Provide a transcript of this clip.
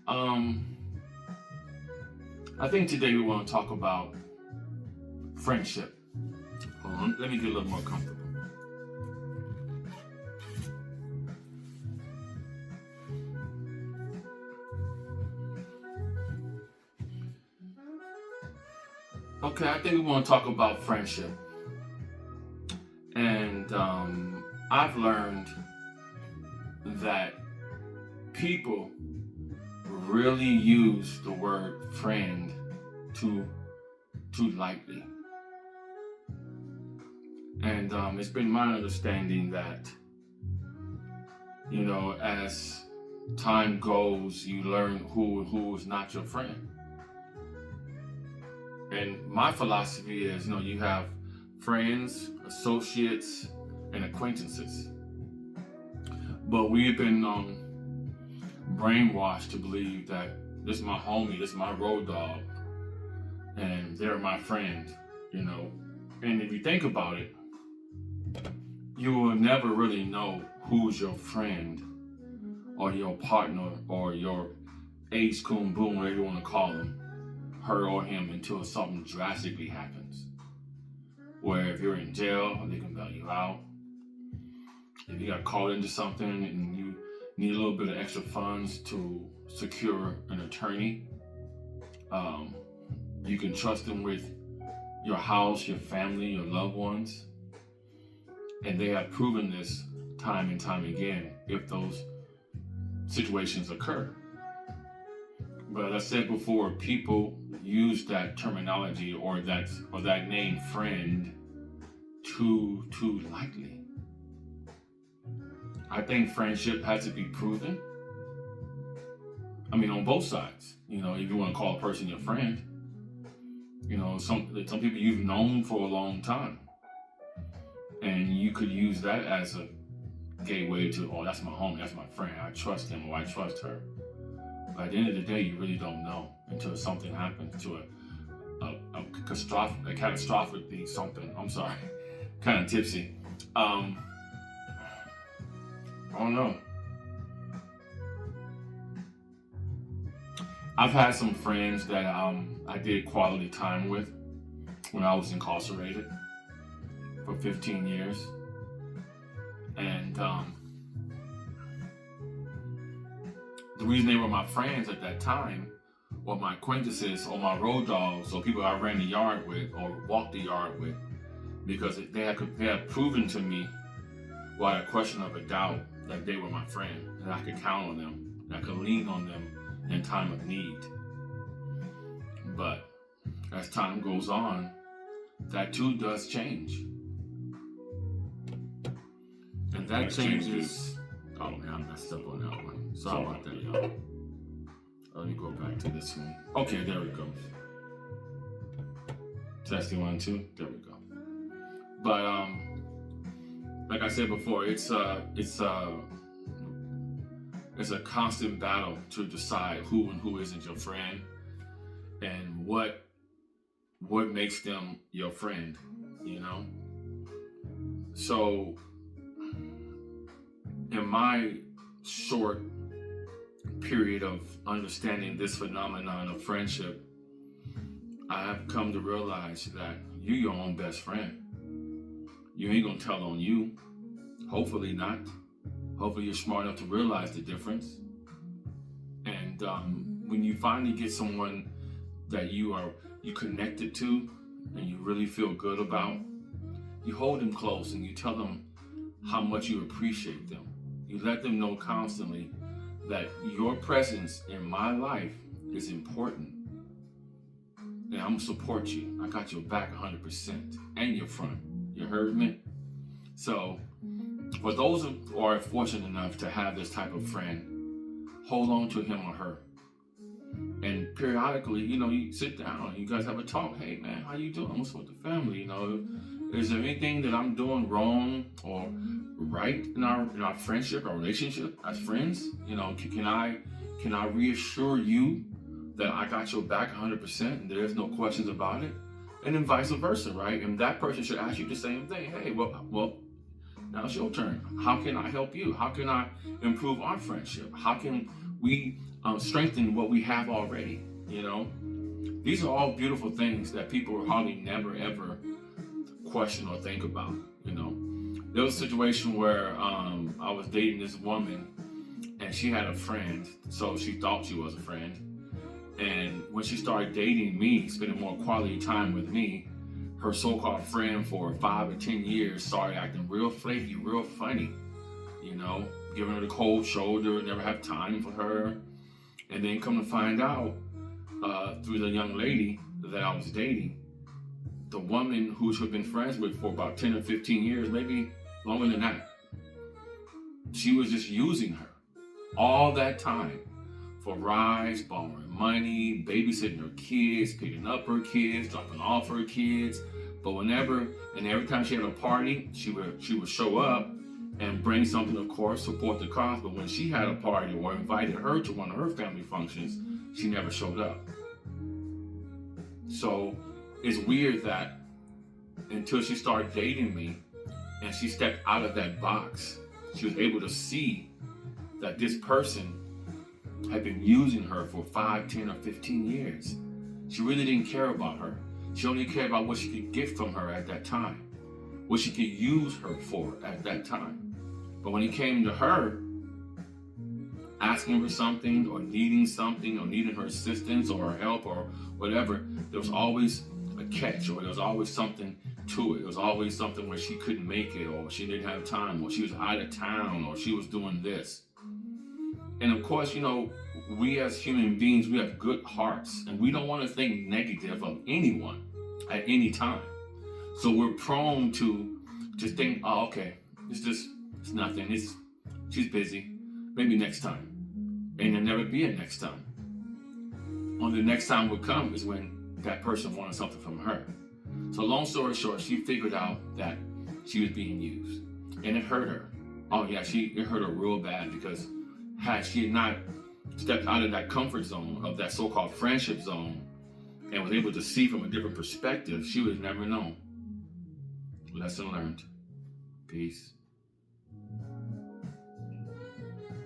Um, I think today we want to talk about friendship. Hold on, let me get a little more comfortable. Okay, I think we want to talk about friendship. And I've learned that people really use the word friend too lightly. And it's been my understanding that, as time goes, you learn who is not your friend. And my philosophy is, you have friends, associates, and acquaintances. But we've been brainwashed to believe that this is my homie, this is my road dog, and they're my friend, And if you think about it, you will never really know who's your friend or your partner or your ace, coon, boom, whatever you want to call him, her or him, until something drastically happens. Where if you're in jail, they can bail you out. If you got called into something and you need a little bit of extra funds to secure an attorney, you can trust them with your house, your family, your loved ones. And they have proven this time and time again if those situations occur. But as I said before, people use that terminology or that name friend too lightly. I think friendship has to be proven. I mean, on both sides. If you want to call a person your friend, some people you've known for a long time, and you could use that as a gateway to, oh, that's my homie, that's my friend, I trust him or I trust her. But at the end of the day, you really don't know until something happens to a catastrophically something. I'm sorry, kind of tipsy. I don't know. I've had some friends that I did quality time with when I was incarcerated for 15 years. And the reason they were my friends at that time, or my acquaintances, or my road dogs, or people I ran the yard with or walked the yard with, because they had proven to me, without a question of a doubt, that they were my friend, and I could count on them, and I could lean on them in time of need. But as time goes on, that too does change. And that changes. Oh man, I messed up on that one. Sorry about that, y'all. Let me go back to this one. Okay, there we go. Testing 1, 2. There we go. But like I said before, it's a constant battle to decide who and who isn't your friend, and what makes them your friend. So in my short period of understanding this phenomenon of friendship, I have come to realize that you're your own best friend. You ain't gonna tell on you. Hopefully not. Hopefully you're smart enough to realize the difference. And when you finally get someone that you connected to and you really feel good about, you hold them close and you tell them how much you appreciate them. You let them know constantly that your presence in my life is important. And I'm gonna support you. I got your back 100% and your front. You heard me? So for those who are fortunate enough to have this type of friend, hold on to him or her. And periodically, you sit down, you guys have a talk. Hey man, how you doing? What's with the family? Is there anything that I'm doing wrong or right in our friendship, our relationship as friends? Can I reassure you that I got your back 100% and there's no questions about it? And then vice versa, right? And that person should ask you the same thing. Hey, well, now it's your turn. How can I help you? How can I improve our friendship? How can we strengthen what we have already. You know, these are all beautiful things that people hardly never ever question or think about. You know, there was a situation where I was dating this woman, and she had a friend, so she thought she was a friend. And when she started dating me, spending more quality time with me, her so-called friend for 5 or 10 years started acting real flaky, real funny, you know, giving her the cold shoulder, never have time for her. And then come to find out, through the young lady that I was dating, the woman who she'd been friends with for about 10 or 15 years, maybe longer than that, she was just using her all that time for rides, borrowing money, babysitting her kids, picking up her kids, dropping off her kids. But whenever and every time she had a party, she would show up and bring something, of course, support the cause. But when she had a party or invited her to one of her family functions, she never showed up. So it's weird that until she started dating me and she stepped out of that box, she was able to see that this person had been using her for 5, 10, or 15 years. She really didn't care about her. She only cared about what she could get from her at that time, what she could use her for at that time. But when it came to her, asking for something or needing her assistance or her help or whatever, there was always a catch, or there was always something to it. It was always something where she couldn't make it, or she didn't have time, or she was out of town, or she was doing this. And of course, you know, we as human beings, we have good hearts, and we don't want to think negative of anyone at any time. So we're prone to just think, oh, okay, it's nothing. She's busy. Maybe next time. And there'll never be a next time. Only the next time will come is when that person wanted something from her. So long story short, she figured out that she was being used, and it hurt her. Oh yeah, it hurt her real bad, because had she not stepped out of that comfort zone, of that so-called friendship zone, and was able to see from a different perspective, she would have never known. Lesson learned. Peace.